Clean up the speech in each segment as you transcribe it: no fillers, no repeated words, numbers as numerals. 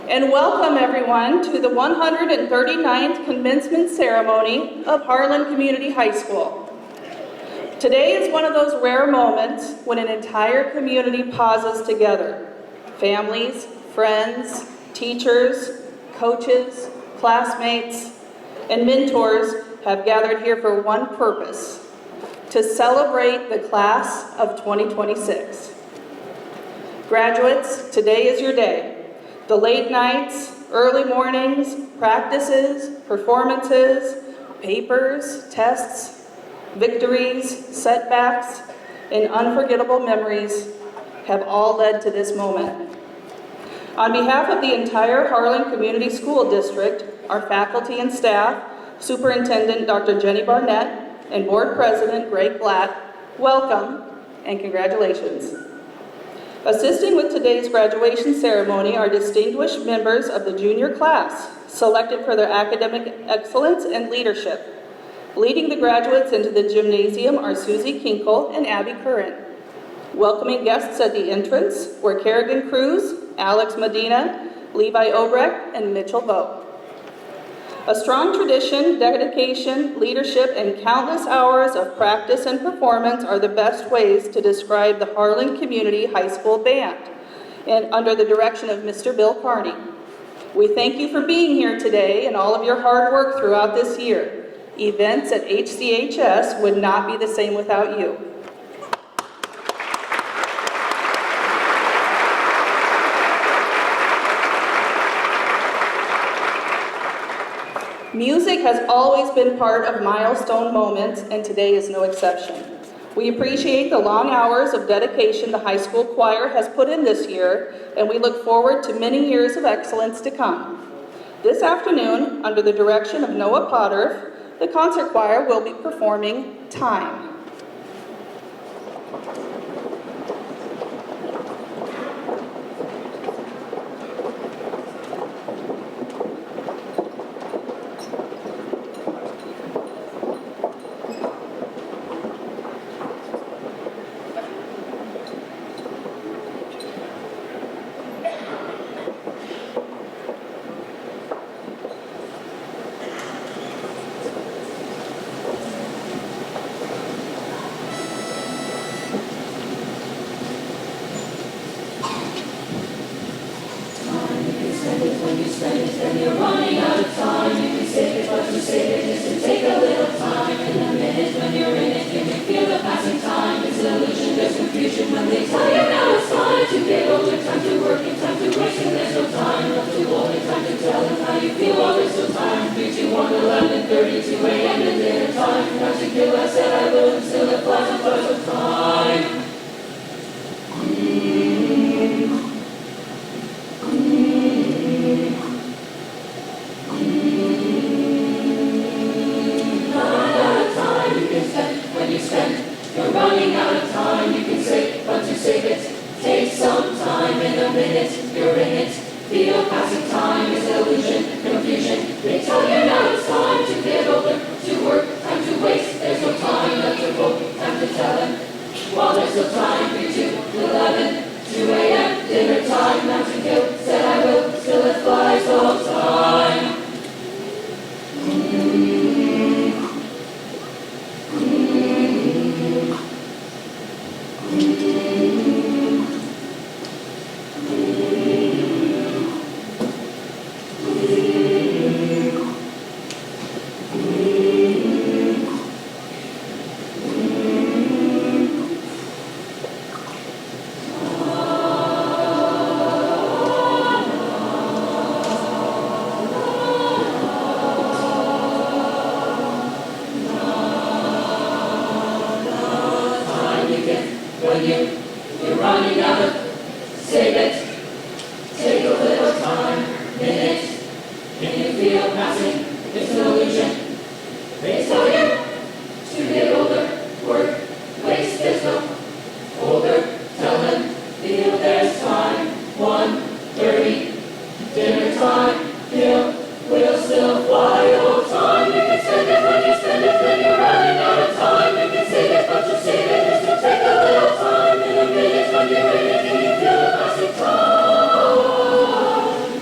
And welcome everyone to the 139th commencement ceremony of Harlan Community High School. Today is one of those rare moments when an entire community pauses together. Families, friends, teachers, coaches, classmates, and mentors have gathered here for one purpose: to celebrate the class of 2026. Graduates, today is your day. The late nights, early mornings, practices, performances, papers, tests, victories, setbacks, and unforgettable memories have all led to this moment. On behalf of the entire Harlan Community School District, our faculty and staff, Superintendent Dr. Jenny Barnett, and Board President Greg Blatt, welcome and congratulations. Assisting with today's graduation ceremony are distinguished members of the junior class, selected for their academic excellence and leadership. Leading the graduates into the gymnasium are Susie Kinkle and Abby Curran. Welcoming guests at the entrance were Kerrigan Cruz, Alex Medina, Levi Obrecht, and Mitchell Vogt. A strong tradition, dedication, leadership, and countless hours of practice and performance are the best ways to describe the Harlan Community High School Band, and under the direction of Mr. Bill Carney. We thank you for being here today and all of your hard work throughout this year. Events at HCHS would not be the same without you. Music has always been part of milestone moments, and today is no exception. We appreciate the long hours of dedication the high school choir has put in this year, and we look forward to many years of excellence to come. This afternoon, under the direction of Noah Potter, the concert choir will be performing Time.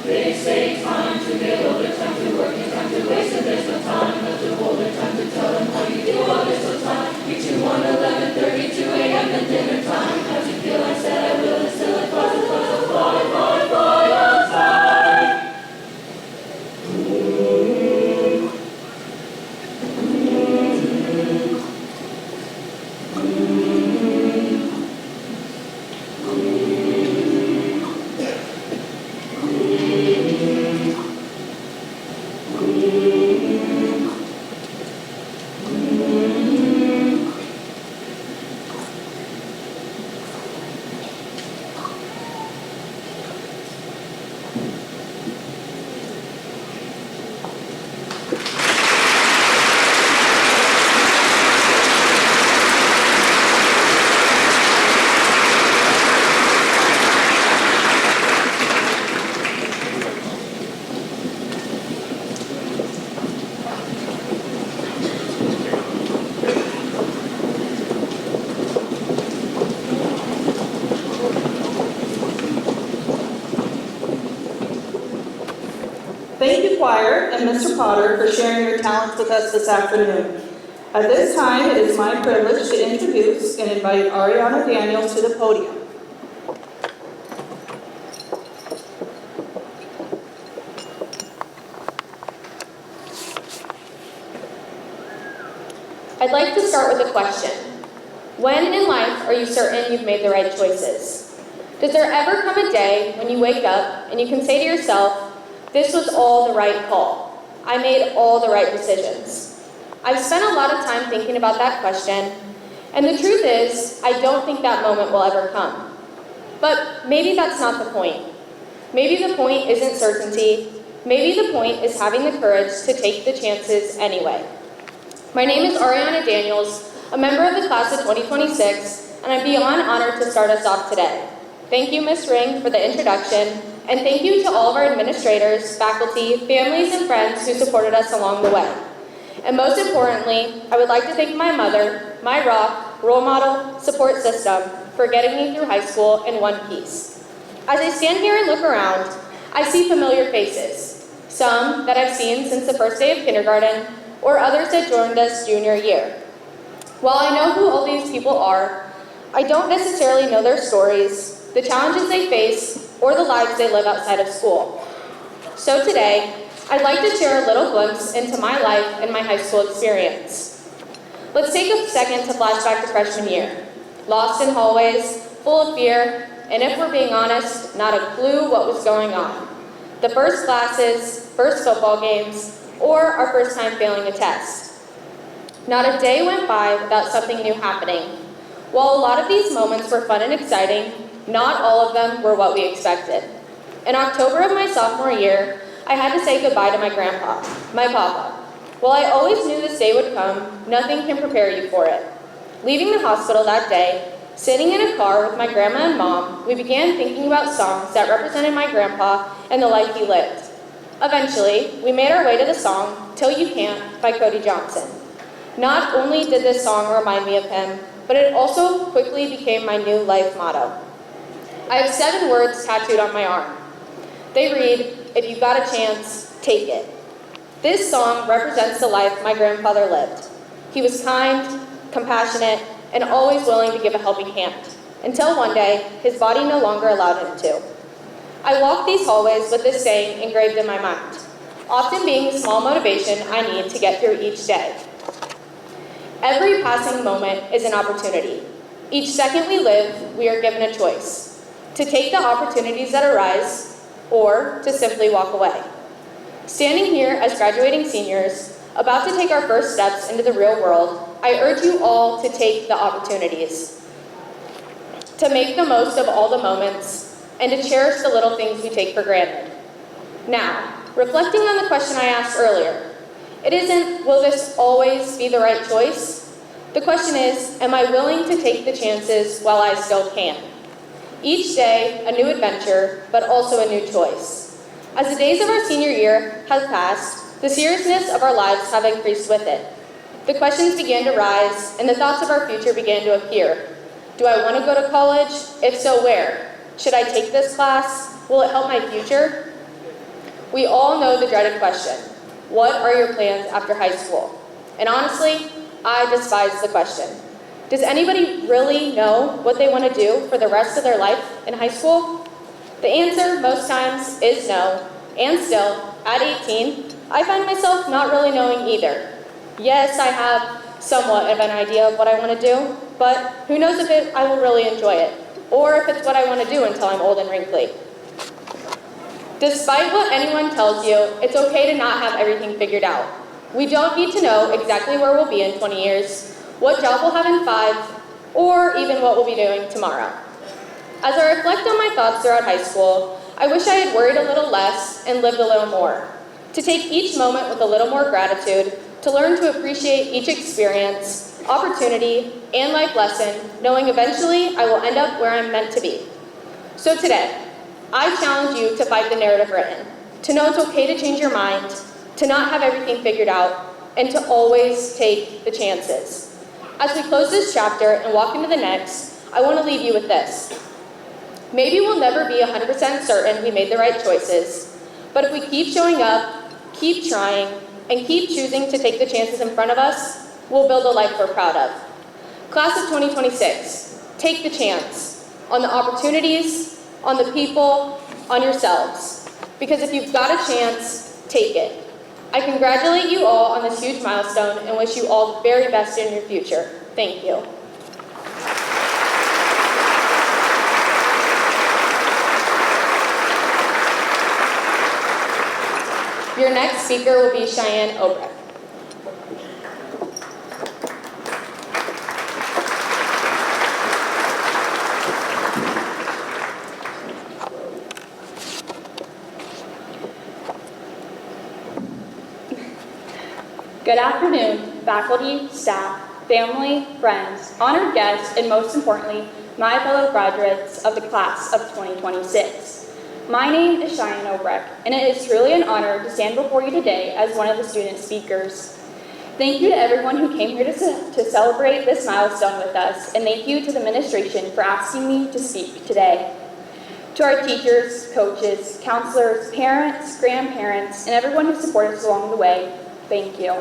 Praise Thank you, choir, and Mr. Potter for sharing your talents with us this afternoon. At this time, it is my privilege to introduce and invite Ariana Daniels to the podium. I'd like to start with a question. When in life are you certain you've made the right choices? Does there ever come a day when you wake up and you can say to yourself, this was all the right call. I made all the right decisions. I've spent a lot of time thinking about that question, and the truth is, I don't think that moment will ever come. But maybe that's not the point. Maybe the point isn't certainty. Maybe the point is having the courage to take the chances anyway. My name is Ariana Daniels, a member of the class of 2026, and I'm beyond honored to start us off today. Thank you, Ms. Ring, for the introduction, and thank you to all of our administrators, faculty, families, and friends who supported us along the way. And most importantly, I would like to thank my mother, my rock, role model, support system, for getting me through high school in one piece. As I stand here and look around, I see familiar faces, some that I've seen since the first day of kindergarten, or others that joined us junior year. While I know who all these people are, I don't necessarily know their stories, the challenges they face, or the lives they live outside of school. So today, I'd like to share a little glimpse into my life and my high school experience. Let's take a second to flashback to freshman year. Lost in hallways, full of fear, and if we're being honest, not a clue what was going on. The first classes, first football games, or our first time failing a test. Not a day went by without something new happening. While a lot of these moments were fun and exciting, not all of them were what we expected. In October of my sophomore year, I had to say goodbye to my grandpa, my papa. While I always knew this day would come, nothing can prepare you for it. Leaving the hospital that day, sitting in a car with my grandma and mom, we began thinking about songs that represented my grandpa and the life he lived. Eventually, we made our way to the song, Till You Can't, by Cody Johnson. Not only did this song remind me of him, but it also quickly became my new life motto. I have 7 words tattooed on my arm. They read, if you got a chance, take it. This song represents the life my grandfather lived. He was kind, compassionate, and always willing to give a helping hand, until one day, his body no longer allowed him to. I walk these hallways with this saying engraved in my mind, often being the small motivation I need to get through each day. Every passing moment is an opportunity. Each second we live, we are given a choice, to take the opportunities that arise, or to simply walk away. Standing here as graduating seniors, about to take our first steps into the real world, I urge you all to take the opportunities, to make the most of all the moments, and to cherish the little things we take for granted. Now, reflecting on the question I asked earlier, it isn't, will this always be the right choice? The question is, am I willing to take the chances while I still can? Each day, a new adventure, but also a new choice. As the days of our senior year have passed, the seriousness of our lives have increased with it. The questions began to rise, and the thoughts of our future began to appear. Do I want to go to college? If so, where? Should I take this class? Will it help my future? We all know the dreaded question. What are your plans after high school? And honestly, I despise the question. Does anybody really know what they want to do for the rest of their life in high school? The answer most times is no, and still, at 18, I find myself not really knowing either. Yes, I have somewhat of an idea of what I want to do, but who knows if I will really enjoy it, or if it's what I want to do until I'm old and wrinkly. Despite what anyone tells you, it's okay to not have everything figured out. We don't need to know exactly where we'll be in 20 years, what job we'll have in 5, or even what we'll be doing tomorrow. As I reflect on my thoughts throughout high school, I wish I had worried a little less and lived a little more. To take each moment with a little more gratitude, to learn to appreciate each experience, opportunity, and life lesson, knowing eventually I will end up where I'm meant to be. So today, I challenge you to fight the narrative written, to know it's okay to change your mind, to not have everything figured out, and to always take the chances. As we close this chapter and walk into the next, I want to leave you with this. Maybe we'll never be 100% certain we made the right choices, But if we keep showing up, keep trying, and keep choosing to take the chances in front of us, we'll build a life we're proud of. Class of 2026, take the chance on the opportunities, on the people, on yourselves. Because if you've got a chance, take it. I congratulate you all on this huge milestone and wish you all the very best in your future. Thank you. Your next speaker will be Cheyenne Obrecht. Good afternoon, faculty, staff, family, friends, honored guests, and most importantly, my fellow graduates of the class of 2026. My name is Cheyenne Obrecht, and it is truly an honor to stand before you today as one of the student speakers. Thank you to everyone who came here to celebrate this milestone with us, and thank you to the administration for asking me to speak today. To our teachers, coaches, counselors, parents, grandparents, and everyone who supported us along the way, thank you.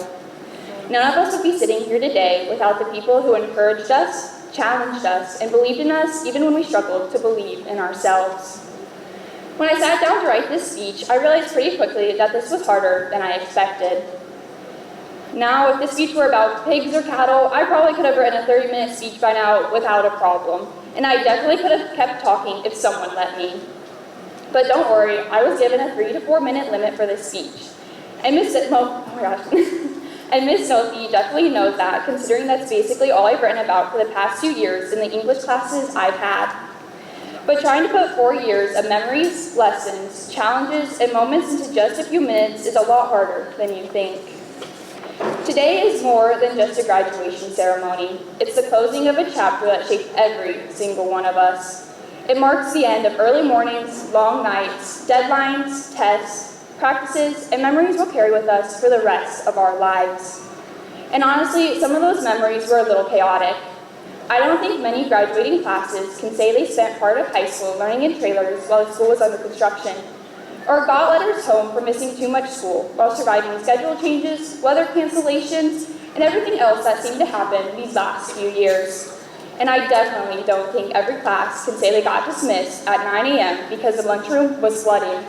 None of us would be sitting here today without the people who encouraged us, challenged us, and believed in us even when we struggled to believe in ourselves. When I sat down to write this speech, I realized pretty quickly that this was harder than I expected. Now, if this speech were about pigs or cattle, I probably could have written a 30-minute speech by now without a problem, and I definitely could have kept talking if someone let me. But don't worry, I was given a 3 to 4 minute limit for this speech. And Miss Nothi definitely knows that, considering that's basically all I've written about for the past 2 years in the English classes I've had. But trying to put 4 years of memories, lessons, challenges, and moments into just a few minutes is a lot harder than you think. Today is more than just a graduation ceremony. It's the closing of a chapter that shaped every single one of us. It marks the end of early mornings, long nights, deadlines, tests, practices, and memories we'll carry with us for the rest of our lives. And honestly, some of those memories were a little chaotic. I don't think many graduating classes can say they spent part of high school learning in trailers while the school was under construction, or got letters home for missing too much school while surviving schedule changes, weather cancellations, and everything else that seemed to happen these last few years. And I definitely don't think every class can say they got dismissed at 9 a.m. because the lunchroom was flooded.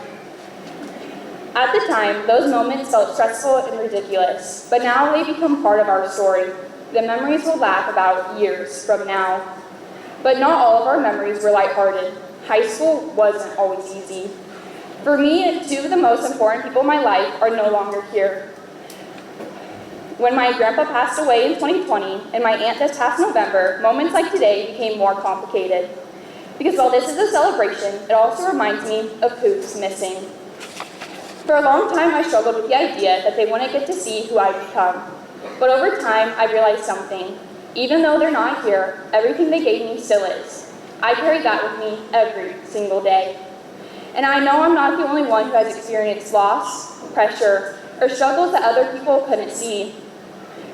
At the time, those moments felt stressful and ridiculous, but now they become part of our story. The memories we'll laugh about years from now. But not all of our memories were lighthearted. High school wasn't always easy. For me, 2 of the most important people in my life are no longer here. When my grandpa passed away in 2020 and my aunt this past November, moments like today became more complicated. Because while this is a celebration, it also reminds me of who's missing. For a long time, I struggled with the idea that they wouldn't get to see who I'd become. But over time, I realized something. Even though they're not here, everything they gave me still is. I carry that with me every single day. And I know I'm not the only one who has experienced loss, pressure, or struggles that other people couldn't see.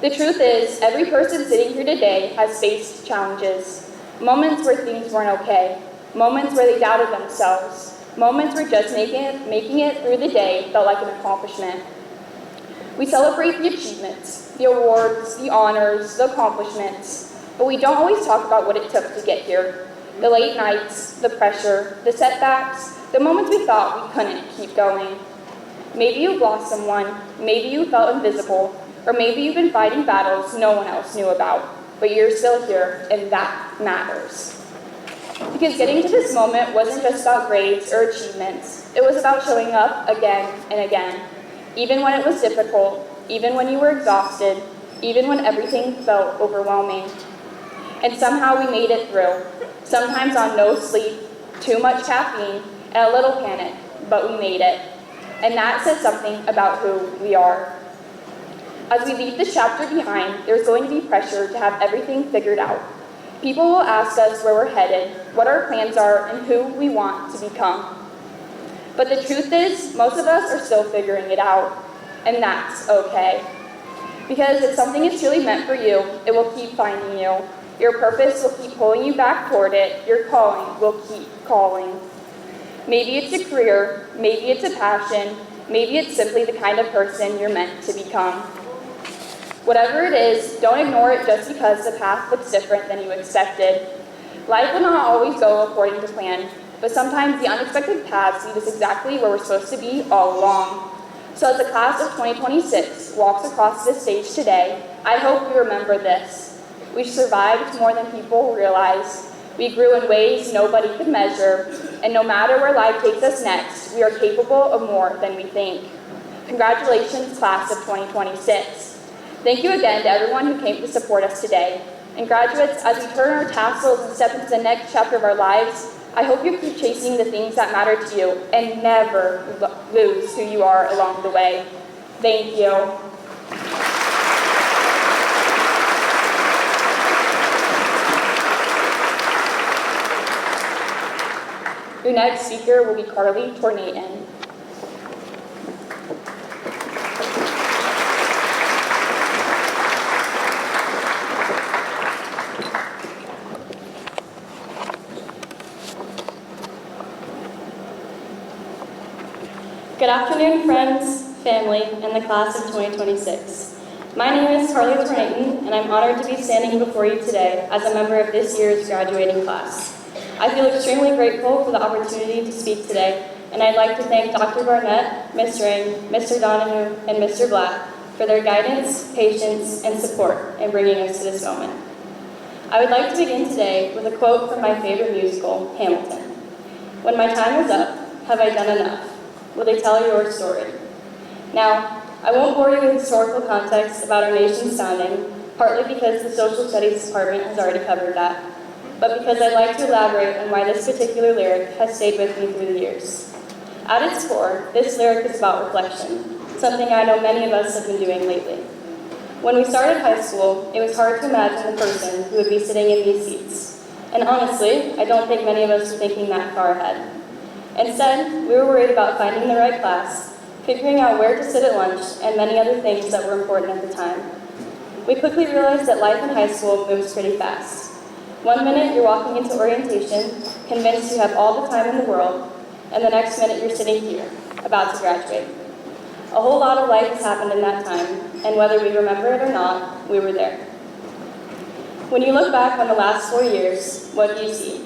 The truth is, every person sitting here today has faced challenges. Moments where things weren't okay. Moments where they doubted themselves. Moments where just making it through the day felt like an accomplishment. We celebrate the achievements, the awards, the honors, the accomplishments, but we don't always talk about what it took to get here. The late nights, the pressure, the setbacks, the moments we thought we couldn't keep going. Maybe you've lost someone, maybe you felt invisible, or maybe you've been fighting battles no one else knew about, but you're still here, and that matters. Because getting to this moment wasn't just about grades or achievements, it was about showing up again and again. Even when it was difficult, even when you were exhausted, even when everything felt overwhelming. And somehow we made it through, sometimes on no sleep, too much caffeine, and a little panic, but we made it. And that says something about who we are. As we leave this chapter behind, there's going to be pressure to have everything figured out. People will ask us where we're headed, what our plans are, and who we want to become. But the truth is, most of us are still figuring it out, and that's okay. Because if something is truly meant for you, it will keep finding you. Your purpose will keep pulling you back toward it. Your calling will keep calling. Maybe it's a career, maybe it's a passion, maybe it's simply the kind of person you're meant to become. Whatever it is, don't ignore it just because the path looks different than you expected. Life will not always go according to plan, but sometimes the unexpected paths lead us exactly where we're supposed to be all along. So as the class of 2026 walks across this stage today, I hope we remember this. We survived more than people realize. We grew in ways nobody could measure, and no matter where life takes us next, we are capable of more than we think. Congratulations, class of 2026. Thank you again to everyone who came to support us today. And graduates, as we turn our tassels and step into the next chapter of our lives, I hope you keep chasing the things that matter to you and never lose who you are along the way. Thank you. Your next speaker will be Carly Tornaton. Good afternoon, friends, family, and the class of 2026. My name is Harlan and I'm honored to be standing before you today as a member of this year's graduating class. I feel extremely grateful for the opportunity to speak today, and I'd like to thank Dr. Barnett, Ms. Ring, Mr. Donahue, and Mr. Black for their guidance, patience, and support in bringing us to this moment. I would like to begin today with a quote from my favorite musical, Hamilton. "When my time is up, have I done enough? Will they tell your story?" Now, I won't bore you with historical context about our nation's founding, partly because the Social Studies Department has already covered that, but because I'd like to elaborate on why this particular lyric has stayed with me through the years. At its core, this lyric is about reflection, something I know many of us have been doing lately. When we started high school, it was hard to imagine the person who would be sitting in these seats. And honestly, I don't think many of us were thinking that far ahead. Instead, we were worried about finding the right class, figuring out where to sit at lunch, and many other things that were important at the time. We quickly realized that life in high school moves pretty fast. One minute you're walking into orientation, convinced you have all the time in the world, and the next minute you're sitting here, about to graduate. A whole lot of life has happened in that time, and whether we remember it or not, we were there. When you look back on the last 4 years, what do you see?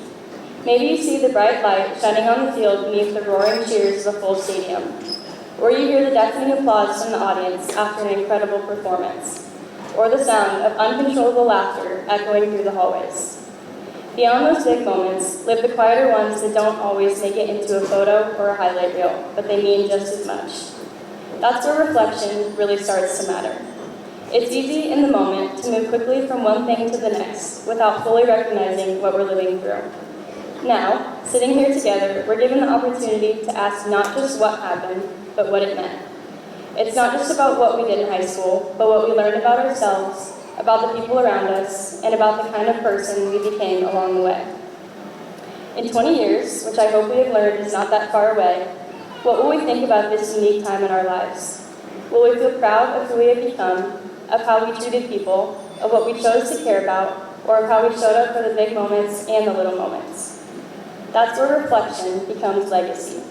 Maybe you see the bright light shining on the field beneath the roaring cheers of a full stadium, or you hear the deafening applause from the audience after an incredible performance, or the sound of uncontrollable laughter echoing through the hallways. Beyond those big moments live the quieter ones that don't always make it into a photo or a highlight reel, but they mean just as much. That's where reflection really starts to matter. It's easy in the moment to move quickly from one thing to the next without fully recognizing what we're living through. Now, sitting here together, we're given the opportunity to ask not just what happened, but what it meant. It's not just about what we did in high school, but what we learned about ourselves, about the people around us, and about the kind of person we became along the way. In 20 years, which I hope we have learned is not that far away, what will we think about this unique time in our lives? Will we feel proud of who we have become, of how we treated people, of what we chose to care about, or of how we showed up for the big moments and the little moments? That's where reflection becomes legacy.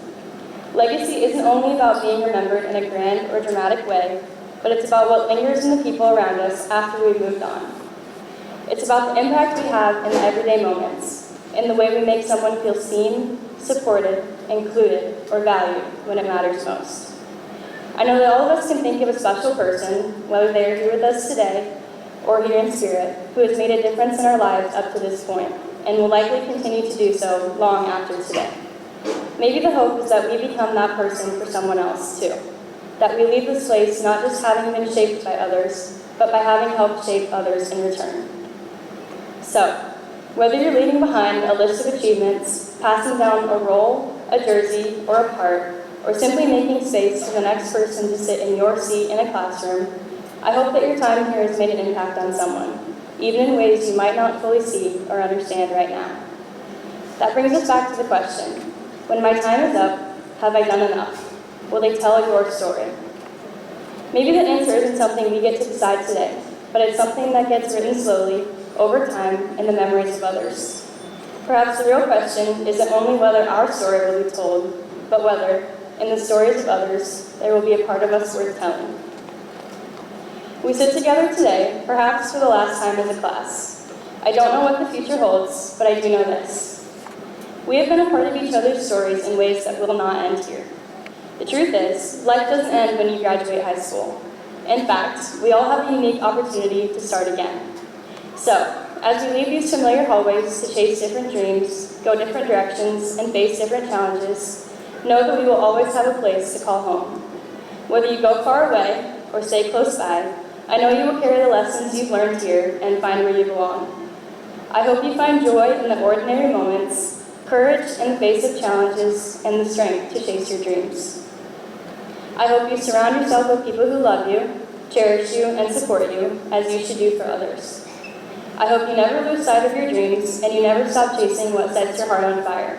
Legacy isn't only about being remembered in a grand or dramatic way, but it's about what lingers in the people around us after we've moved on. It's about the impact we have in the everyday moments, in the way we make someone feel seen, supported, included, or valued when it matters most. I know that all of us can think of a special person, whether they are here with us today or here in spirit, who has made a difference in our lives up to this point, and will likely continue to do so long after today. Maybe the hope is that we become that person for someone else too. That we leave this place not just having been shaped by others, but by having helped shape others in return. So, whether you're leaving behind a list of achievements, passing down a role, a jersey, or a part, or simply making space for the next person to sit in your seat in a classroom, I hope that your time here has made an impact on someone, even in ways you might not fully see or understand right now. That brings us back to the question, when my time is up, have I done enough? Will they tell your story? Maybe the answer isn't something we get to decide today, but it's something that gets written slowly, over time, in the memories of others. Perhaps the real question isn't only whether our story will be told, but whether, in the stories of others, there will be a part of us worth telling. We sit together today, perhaps for the last time as a class. I don't know what the future holds, but I do know this. We have been a part of each other's stories in ways that will not end here. The truth is, life doesn't end when you graduate high school. In fact, we all have a unique opportunity to start again. So, as we leave these familiar hallways to chase different dreams, go different directions, and face different challenges, know that we will always have a place to call home. Whether you go far away or stay close by, I know you will carry the lessons you've learned here and find where you belong. I hope you find joy in the ordinary moments, courage in the face of challenges, and the strength to chase your dreams. I hope you surround yourself with people who love you, cherish you, and support you, as you should do for others. I hope you never lose sight of your dreams and you never stop chasing what sets your heart on fire.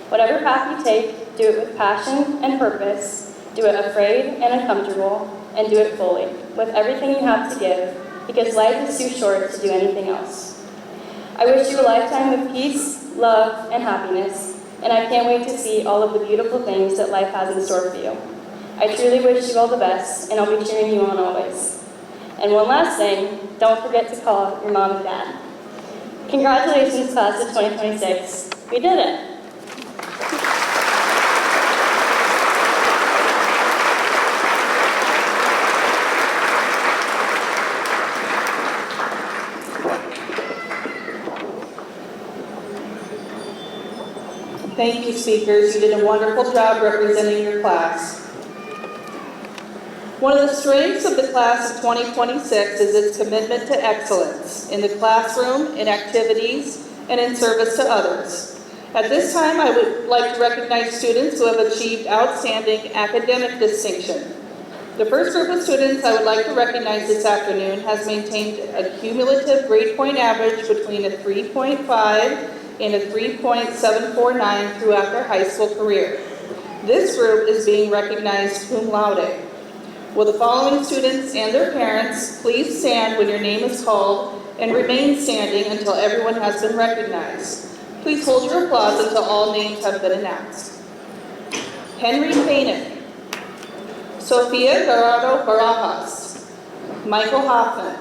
Whatever path you take, do it with passion and purpose, do it afraid and uncomfortable, and do it fully, with everything you have to give, because life is too short to do anything else. I wish you a lifetime of peace, love, and happiness, and I can't wait to see all of the beautiful things that life has in store for you. I truly wish you all the best, and I'll be cheering you on always. And one last thing, don't forget to call your mom and dad. Congratulations, class of 2026. We did it. Thank you, speakers. You did a wonderful job representing your class. One of the strengths of the class of 2026 is its commitment to excellence in the classroom, in activities, and in service to others. At this time, I would like to recognize students who have achieved outstanding academic distinction. The first group of students I would like to recognize this afternoon has maintained a cumulative grade point average between a 3.5 and a 3.749 throughout their high school career. This group is being recognized cum laude. Will the following students and their parents please stand when your name is called and remain standing until everyone has been recognized. Please hold your applause until all names have been announced. Henry Paynick, Sophia Garado Barajas, Michael Hoffman,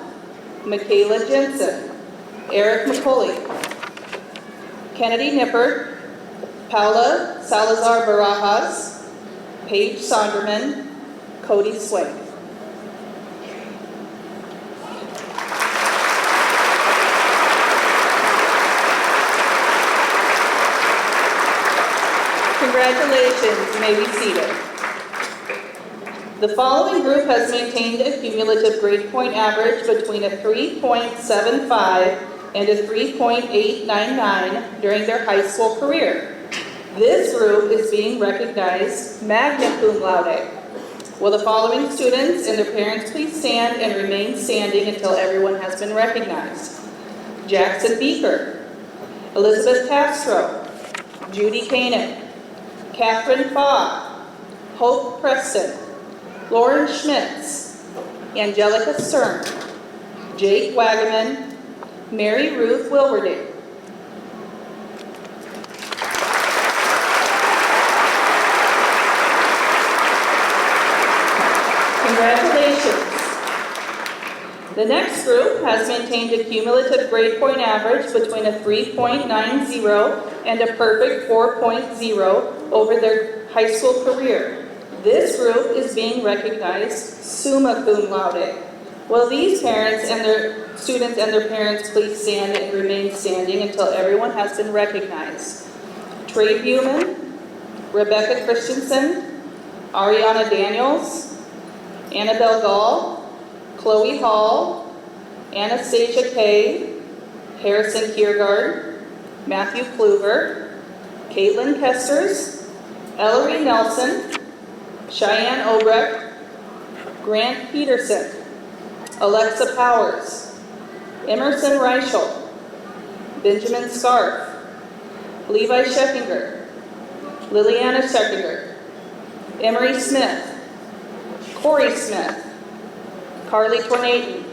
Michaela Jensen, Eric McCulley, Kennedy Nippert, Paula Salazar Barajas, Paige Sonderman, Cody Swain. Congratulations, you may be seated. The following group has maintained a cumulative grade point average between a 3.75 and a 3.899 during their high school career. This group is being recognized magna cum laude. Will the following students and their parents please stand and remain standing until everyone has been recognized? Jackson Beaker, Elizabeth Castro, Judy Koenig, Catherine Fogg, Hope Preston, Lauren Schmitz, Angelica Stern, Jake Wagaman, Mary Ruth Wilwerding. Congratulations. The next group has maintained a cumulative grade point average between a 3.90 and a perfect 4.0 over their high school career. This group is being recognized summa cum laude. Will these parents and their students and their parents please stand and remain standing until everyone has been recognized? Trey Buman, Rebecca Christensen, Ariana Daniels, Annabelle Gall, Chloe Hall, Anastasia Kay, Harrison Kiergaard, Matthew Kluver, Caitlin Kesters, Ellery Nelson, Cheyenne Obrecht, Grant Peterson, Alexa Powers, Emerson Reichel, Benjamin Scarf, Levi Scheffinger, Liliana Scheffinger, Emery Smith, Corey Smith, Carly Tornaton,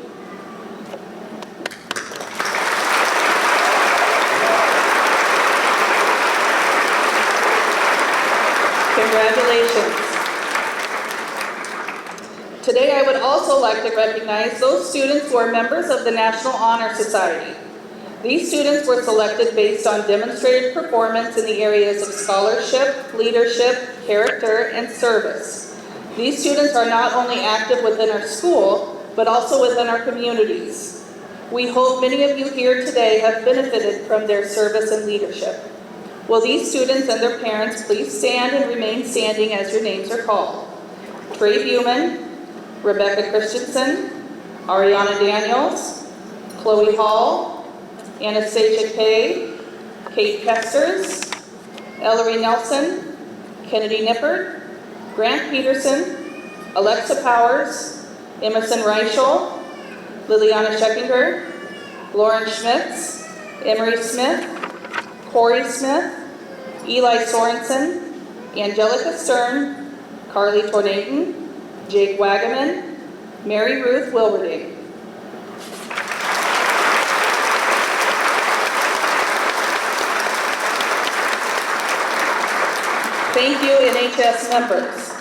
Congratulations. Today, I would also like to recognize those students who are members of the National Honor Society. These students were selected based on demonstrated performance in the areas of scholarship, leadership, character, and service. These students are not only active within our school, but also within our communities. We hope many of you here today have benefited from their service and leadership. Will these students and their parents please stand and remain standing as your names are called? Trey Buman, Rebecca Christensen, Ariana Daniels, Chloe Hall, Anastasia Kay, Kate Kesters, Ellery Nelson, Kennedy Nippert, Grant Peterson, Alexa Powers, Emerson Reichel, Liliana Scheckinger, Lauren Schmitz, Emery Smith, Corey Smith, Eli Sorensen, Angelica Stern, Carly Tornaton, Jake Wagaman, Mary Ruth Wilberding. Thank you, NHS members.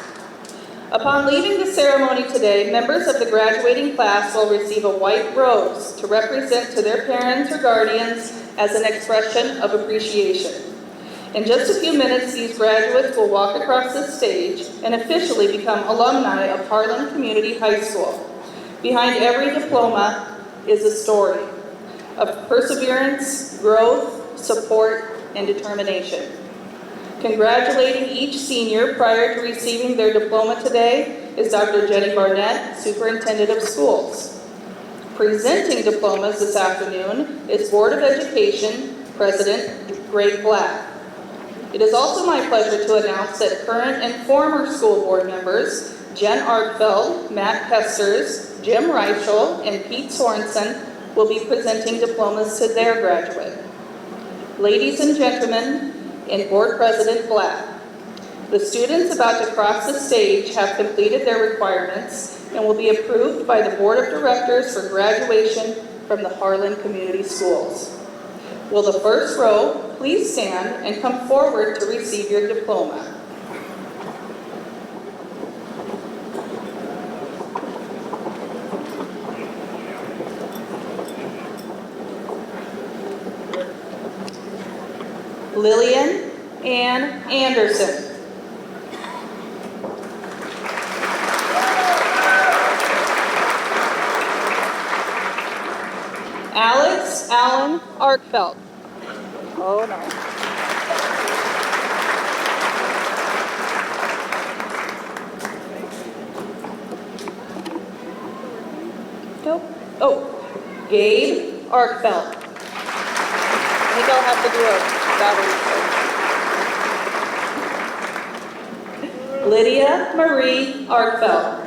Upon leaving the ceremony today, members of the graduating class will receive a white rose to represent to their parents or guardians as an expression of appreciation. In just a few minutes, these graduates will walk across the stage and officially become alumni of Harlan Community High School. Behind every diploma is a story of perseverance, growth, support, and determination. Congratulating each senior prior to receiving their diploma today is Dr. Jenny Barnett, Superintendent of Schools. Presenting diplomas this afternoon is Board of Education President Greg Black. It is also my pleasure to announce that current and former school board members Jen Arkfeld, Matt Kesters, Jim Reichel, and Pete Sorensen will be presenting diplomas to their graduate. Ladies and gentlemen, and Board President Black, the students about to cross the stage have completed their requirements and will be approved by the Board of Directors for graduation from the Harlan Community Schools. Will the first row please stand and come forward to receive your diploma? Lillian Ann Anderson. Alex Allen Arkfeld. Oh no. Nope. Oh, Gabe Arkfeld. I think I'll have to do a Lydia Marie Arkfeld.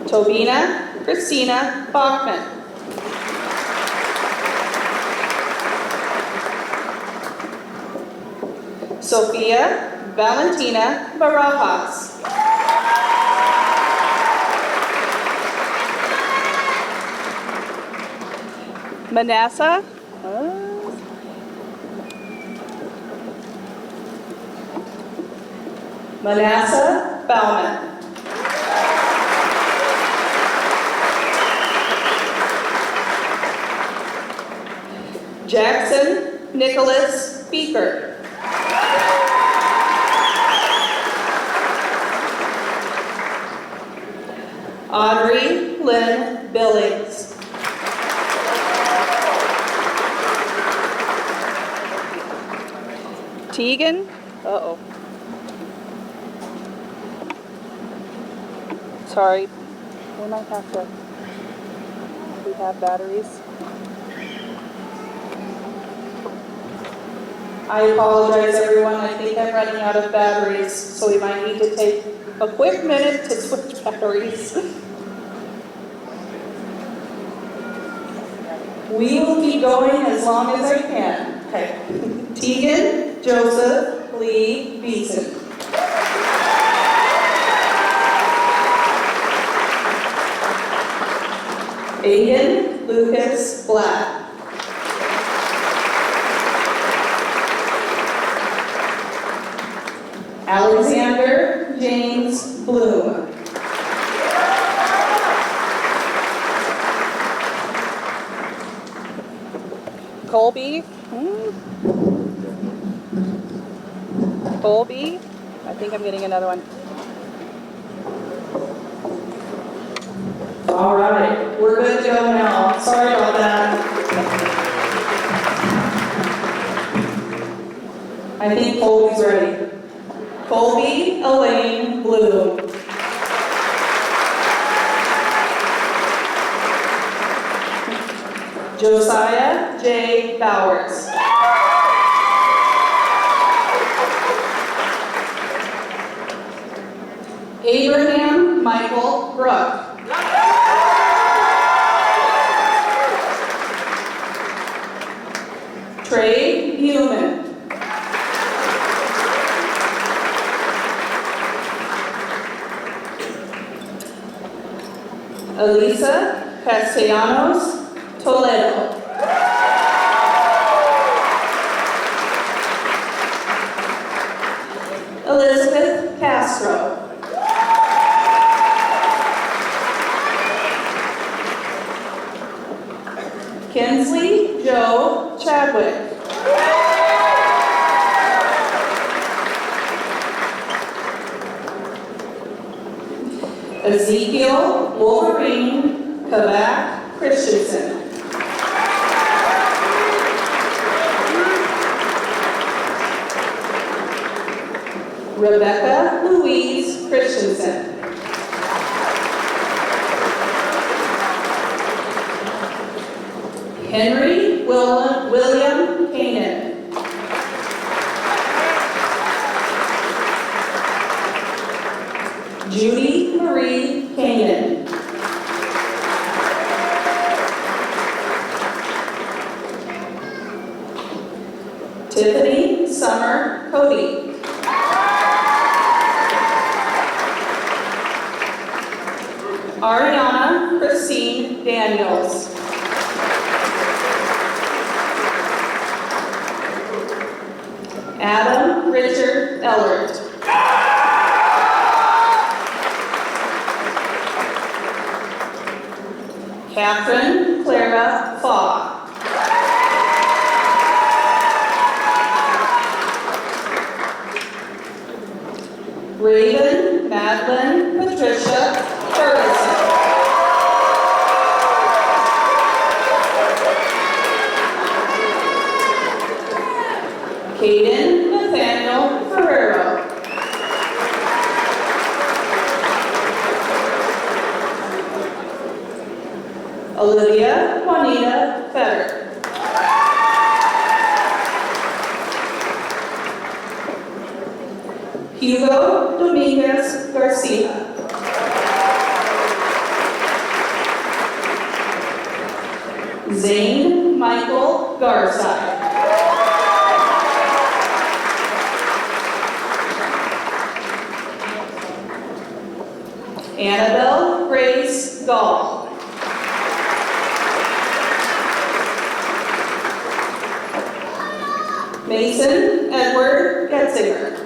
Tobina Christina Bachman. Sophia Valentina Barajas. Manasseh Bauman. Jackson Nicholas Beaker. Audrey Lynn Billings. Tegan, sorry, we might have to, we have batteries. I apologize everyone, I think I'm running out of batteries, so we might need to take a quick minute to switch batteries. We will keep going as long as I can. Okay. Tegan Joseph Lee Beeson. Aiden Lucas Black. Alexander James Bloom. Colby. Colby. I think I'm getting another one. All right, we're good to go now. Sorry about that. I think Colby's ready. Colby Elaine Bloom. Josiah J. Bowers. Abraham Michael Bruck. Trey Newman. Elisa Castellanos Toledo. Elizabeth Castro. Kinsley Joe Chadwick. Ezekiel Wolverine Kavak Christensen. Rebecca Louise Christensen. Henry William Kanan. Judy Marie Kanan. Tiffany Summer Cody. Ariana Christine Daniels. Adam Richard Ellert. Catherine Clara Faw. Raven Madeline Patricia Ferguson. Caden Nathaniel Ferrero. Olivia Juanita Fetter. Hugo Dominguez Garcia. Zane Michael Garside. Annabelle Grace Gall. Mason Edward Getzinger.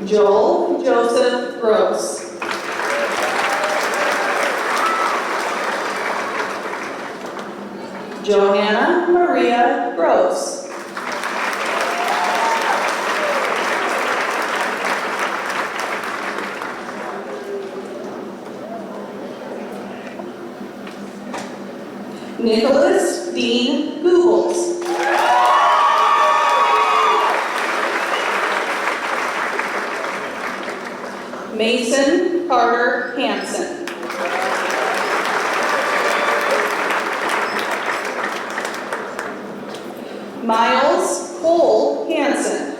Joel Joseph Gross. Johanna Maria Gross. Nicholas Dean Googles. Mason Carter Hansen. Miles Cole Hansen.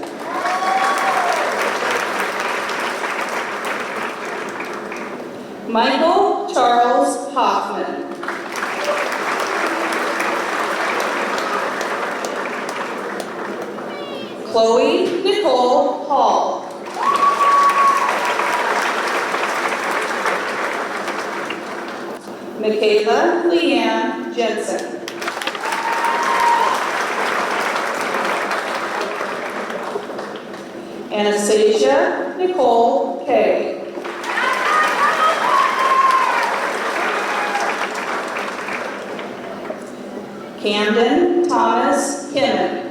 Michael Charles Hoffman. Chloe Nicole Hall. Michaela Leanne Jensen. Anastasia Nicole Kay. Camden Thomas Kimmin.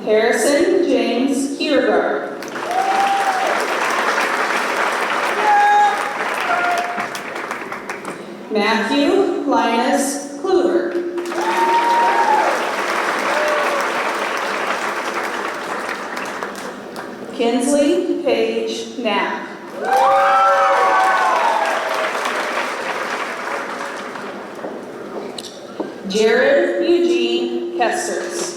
Harrison James Kiergaard. Matthew Linus Kluver. Kinsley Paige Knapp. Jared Eugene Kesters.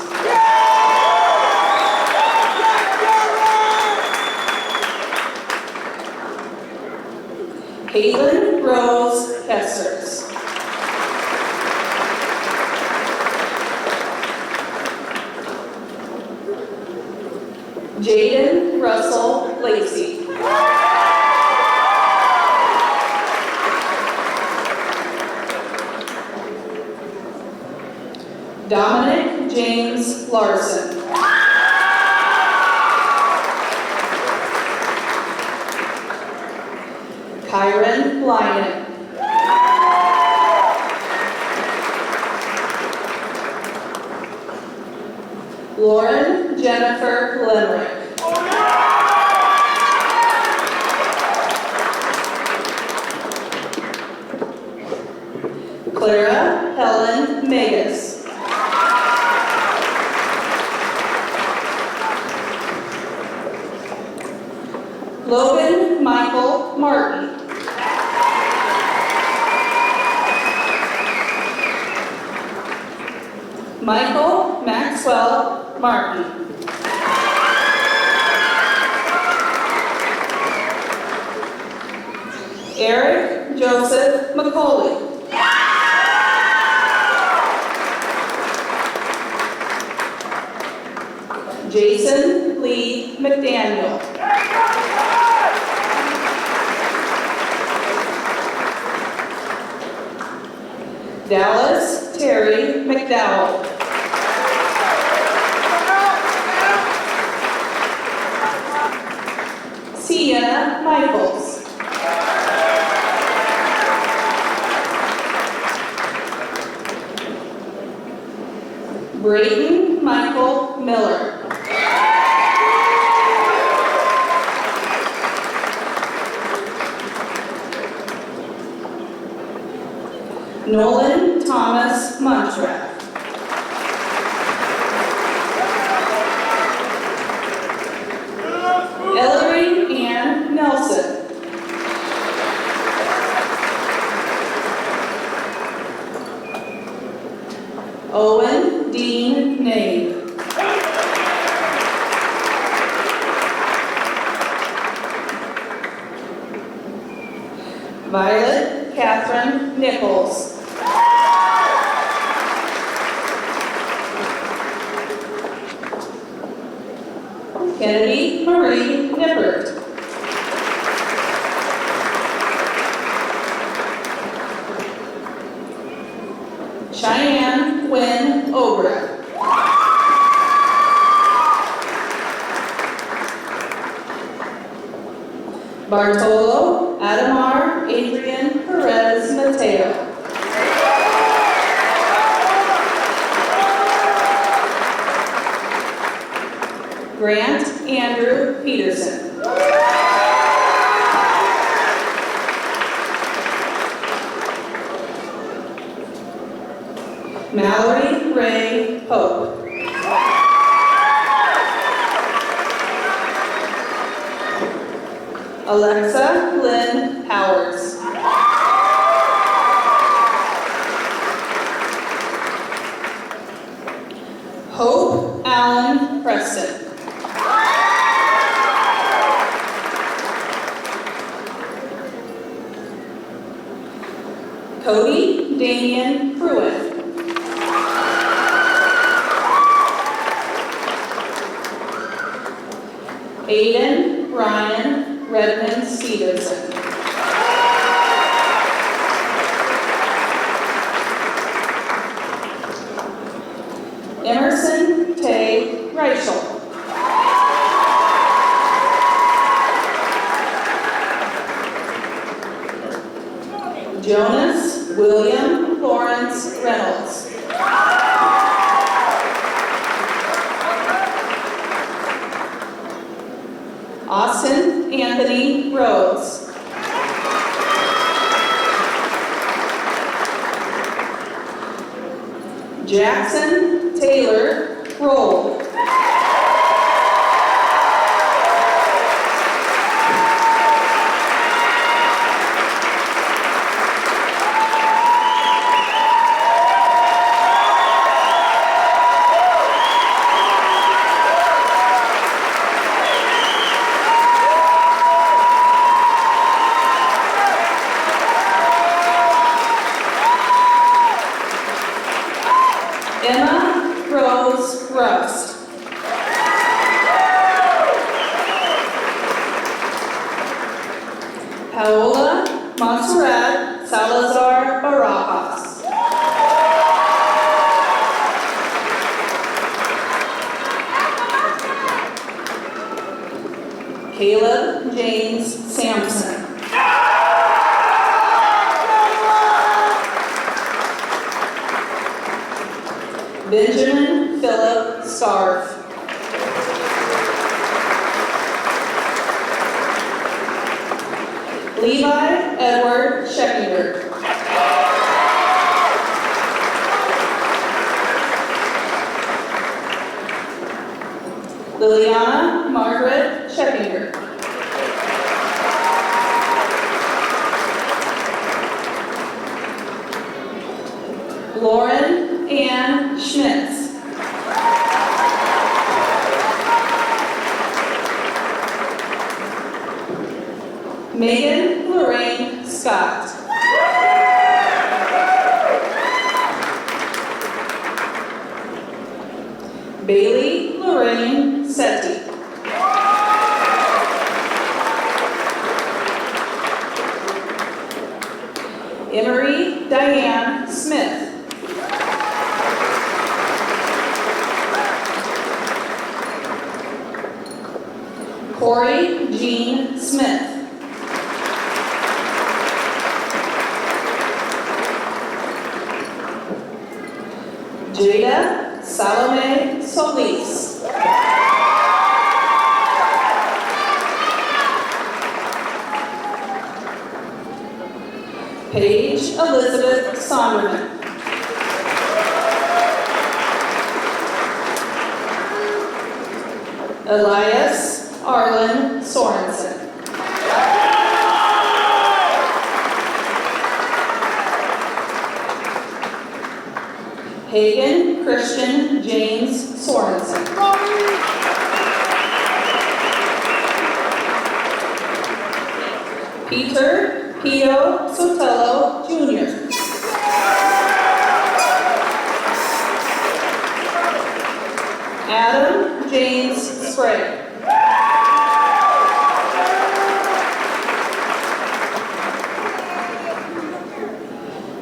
Caitlin Rose Kesters. Jaden Russell Lacey. Dominic James Larson. Kyron Lyon. Lauren Jennifer Limerick. Clara Helen Megas. Logan Michael Martin. Michael Maxwell Martin. Eric Joseph McCauley. Jason Lee McDaniel. Dallas Terry McDowell. Sienna Michaels. Brayden Michael Miller. Nolan Thomas Montrath. Ellery Ann Nelson. Owen Dean Nave. Violet Catherine Nichols. Kennedy Marie Nippert. Cheyenne Quinn Obrecht. Bartolo Adamar Adrian Perez Mateo. Grant Andrew Peterson. Mallory Ray Pope. Alexa Lynn Powers. Hope Allen Preston. Cody Damian Pruitt. Aiden Ryan Redmond Stevenson. Jonas William Lawrence Reynolds. Austin Anthony Rhodes. Jackson Taylor Roll. Emma Rose Rust. Paola Montserrat Salazar Barajas. Caleb James Sampson. Benjamin Philip Scarf. Levi Edward Scheckinger. Liliana Margaret Scheckinger. Lauren Ann Schmitz. Megan Lorraine Scott. Bailey Lorraine Setti. Emery Diane Smith. Corey Jean Smith. Jada Salome Solis. Paige Elizabeth Sonderman. Elias Harlan Sorensen. Hagen Christian James Sorensen. Peter Pio Sotelo Jr. Adam James Sprague.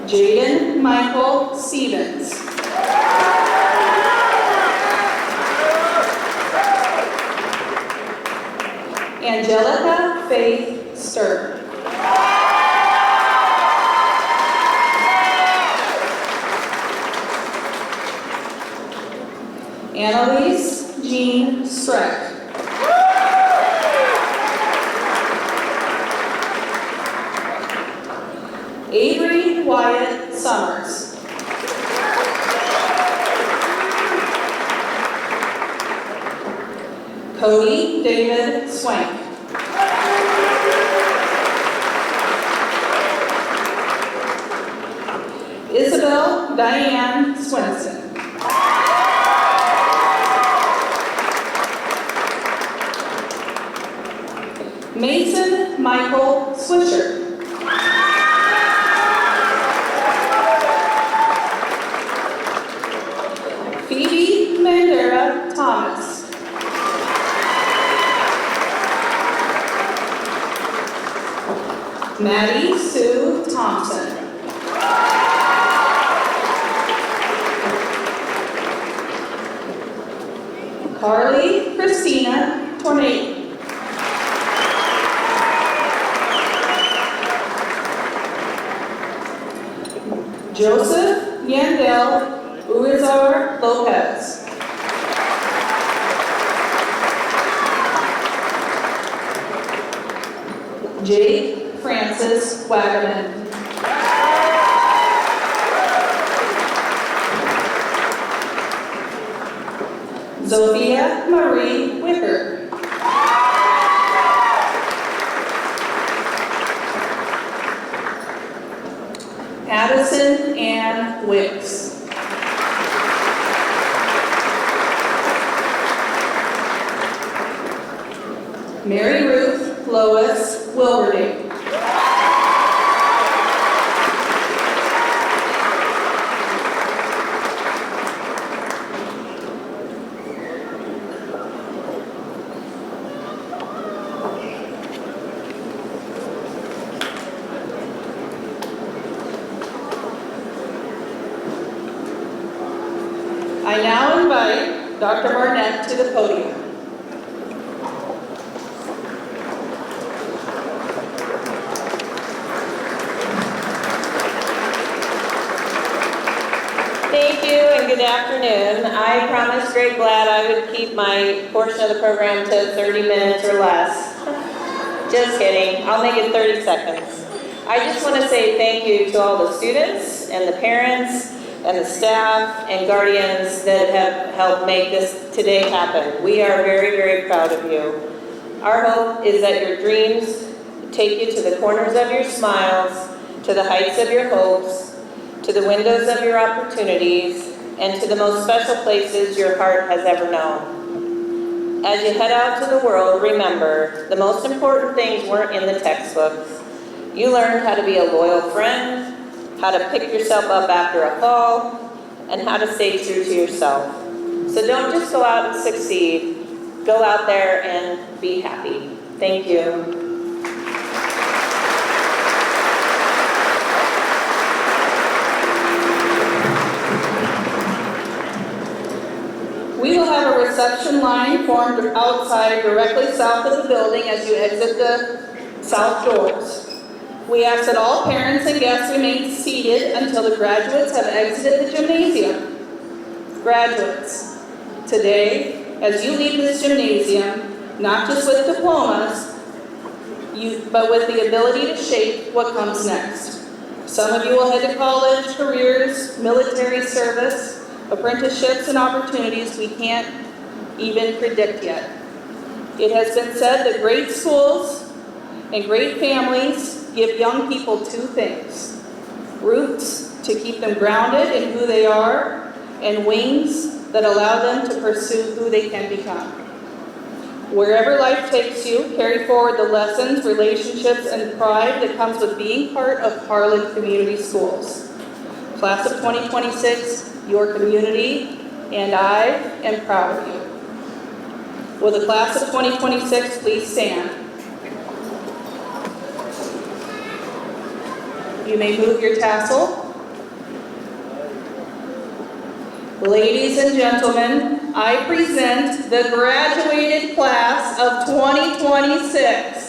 Jaden Michael Stevens. Angelica Faith Stern. Annalise Jean Streck. Avery Wyatt Summers. Cody David Swank. Isabel Diane Swenson. Mason Michael Swisher. Phoebe Mandera Thomas. Maddie Sue Thompson. Carly Christina Tornado. Joseph Yandel Urizar Lopez. Jake Francis Wagaman. Sophia Marie Wicker. Addison Ann Wicks. Mary Ruth Lois Wilberding. I now invite Dr. Barnett to the podium. Thank you and good afternoon. I promised Greg Glad I would keep my portion of the program to 30 minutes or less. Just kidding, I'll make it 30 seconds. I just want to say thank you to all the students and the parents and the staff and guardians that have helped make this today happen. We are very, very proud of you. Our hope is that your dreams take you to the corners of your smiles, to the heights of your hopes, to the windows of your opportunities, and to the most special places your heart has ever known. As you head out to the world, remember, the most important things weren't in the textbooks. You learned how to be a loyal friend, how to pick yourself up after a fall, and how to stay true to yourself. So don't just go out and succeed, go out there and be happy. Thank you. We will have a reception line formed outside directly south of the building as you exit the south doors. We ask that all parents and guests remain seated until the graduates have exited the gymnasium. Graduates, today, as you leave this gymnasium, not just with diplomas, but with the ability to shape what comes next. Some of you will head to college, careers, military service, apprenticeships, and opportunities we can't even predict yet. It has been said that great schools and great families give young people two things: roots to keep them grounded in who they are, and wings that allow them to pursue who they can become. Wherever life takes you, carry forward the lessons, relationships, and pride that comes with being part of Harlan Community Schools. Class of 2026, your community, and I am proud of you. Will the class of 2026 please stand? You may move your tassel. Ladies and gentlemen, I present the graduated class of 2026.